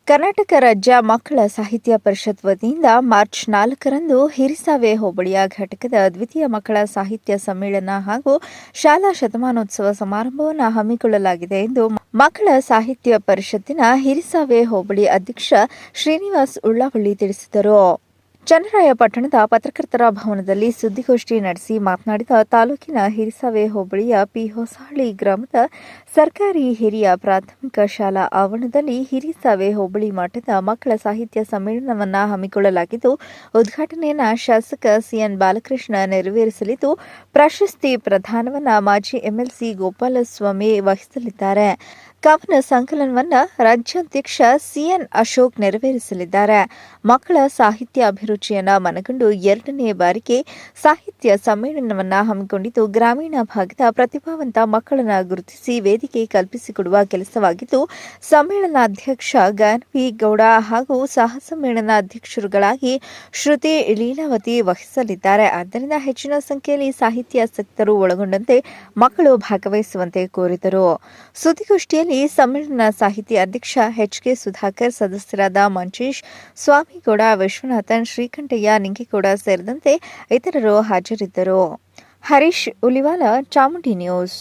ಕರ್ನಾಟಕ ರಾಜ್ಯ ಮಕ್ಕಳ ಸಾಹಿತ್ಯ ಪರಿಷತ್ ವತಿಯಿಂದ ಮಾರ್ಚ್ 4ರಂದು ಹಿರಿಸಾವೆ ಹೋಬಳಿಯ ಘಟಕದ ದ್ವಿತೀಯ ಮಕ್ಕಳ ಸಾಹಿತ್ಯ ಸಮ್ಮೇಳನ ಹಾಗೂ ಶಾಲಾ ಶತಮಾನೋತ್ಸವ ಸಮಾರಂಭವನ್ನು ಹಮ್ಮಿಕೊಳ್ಳಲಾಗಿದೆ ಎಂದು ಮಕ್ಕಳ ಸಾಹಿತ್ಯ ಪರಿಷತ್ತಿನ ಹಿರಿಸಾವೆ ಹೋಬಳಿ ಅಧ್ಯಕ್ಷ ಶ್ರೀನಿವಾಸ್ ಉಳ್ಳಾವಳ್ಳಿ ತಿಳಿಸಿದರು. ಚನ್ನರಾಯಪಟ್ಟಣದ ಪತ್ರಕರ್ತರ ಭವನದಲ್ಲಿ ಸುದ್ದಿಗೋಷ್ಠಿ ನಡೆಸಿ ಮಾತನಾಡಿದ ತಾಲೂಕಿನ ಹಿರಿಸಾವೆ ಹೋಬಳಿಯ ಪಿ. ಹೊಸಹಳ್ಳಿ ಗ್ರಾಮದ ಸರ್ಕಾರಿ ಹಿರಿಯ ಪ್ರಾಥಮಿಕ ಶಾಲಾ ಆವರಣದಲ್ಲಿ ಹಿರಿಸಾವೆ ಹೋಬಳಿ ಮಟ್ಟದ ಮಕ್ಕಳ ಸಾಹಿತ್ಯ ಸಮ್ಮೇಳನವನ್ನು ಹಮ್ಮಿಕೊಳ್ಳಲಾಗಿದ್ದು, ಉದ್ಘಾಟನೆಯನ್ನು ಶಾಸಕ ಸಿಎನ್ ಬಾಲಕೃಷ್ಣ ನೆರವೇರಿಸಲಿದ್ದು, ಪ್ರಶಸ್ತಿ ಪ್ರದಾನವನ್ನು ಮಾಜಿ ಎಂಎಲ್ಸಿ ಗೋಪಾಲಸ್ವಾಮಿ ವಹಿಸಲಿದ್ದಾರೆ. ಕವನ ಸಂಕಲನವನ್ನು ರಾಜ್ಯಾಧ್ಯಕ್ಷ ಸಿಎನ್ ಅಶೋಕ್ ನೆರವೇರಿಸಲಿದ್ದಾರೆ. ಮಕ್ಕಳ ಸಾಹಿತ್ಯ ಅಭಿರುಚಿಯನ್ನು ಮನಗಂಡು 2ನೇ ಬಾರಿಗೆ ಸಾಹಿತ್ಯ ಸಮ್ಮೇಳನವನ್ನು ಹಮ್ಮಿಕೊಂಡಿದ್ದು, ಗ್ರಾಮೀಣ ಭಾಗದ ಪ್ರತಿಭಾವಂತ ಮಕ್ಕಳನ್ನು ಗುರುತಿಸಿ ವೇದಿಕೆ ಕಲ್ಪಿಸಿಕೊಡುವ ಕೆಲಸವಾಗಿದ್ದು, ಸಮ್ಮೇಳನಾಧ್ಯಕ್ಷ ಗಾನವಿ ಗೌಡ ಹಾಗೂ ಸಹ ಸಮ್ಮೇಳನಾಧ್ಯಕ್ಷರುಗಳಾಗಿ ಶ್ರುತಿ ಲೀಲಾವತಿ ವಹಿಸಲಿದ್ದಾರೆ. ಆದ್ದರಿಂದ ಹೆಚ್ಚಿನ ಸಂಖ್ಯೆಯಲ್ಲಿ ಸಾಹಿತ್ಯಾಸಕ್ತರು ಒಳಗೊಂಡಂತೆ ಮಕ್ಕಳು ಭಾಗವಹಿಸುವಂತೆ ಕೋರಿದರು. ಸುದ್ದಿಗೋಷ್ಠಿಯಲ್ಲಿ ಸಮ್ಮೇಳನ ಸಾಹಿತಿ ಅಧ್ಯಕ್ಷ ಎಚ್.ಕೆ. ಸುಧಾಕರ್, ಸದಸ್ಯರಾದ ಮಂಜೇಶ್, ಸ್ವಾಮಿಗೌಡ, ವಿಶ್ವನಾಥನ್, ಶ್ರೀಕಂಠಯ್ಯ, ನಿಂಗೇಗೌಡ ಸೇರಿದಂತೆ ಇತರರು ಹಾಜರಿದ್ದರು. ಹರೀಶ್ ಉಲಿವಾಲ, ಚಾಮುಂಡಿ ನ್ಯೂಸ್.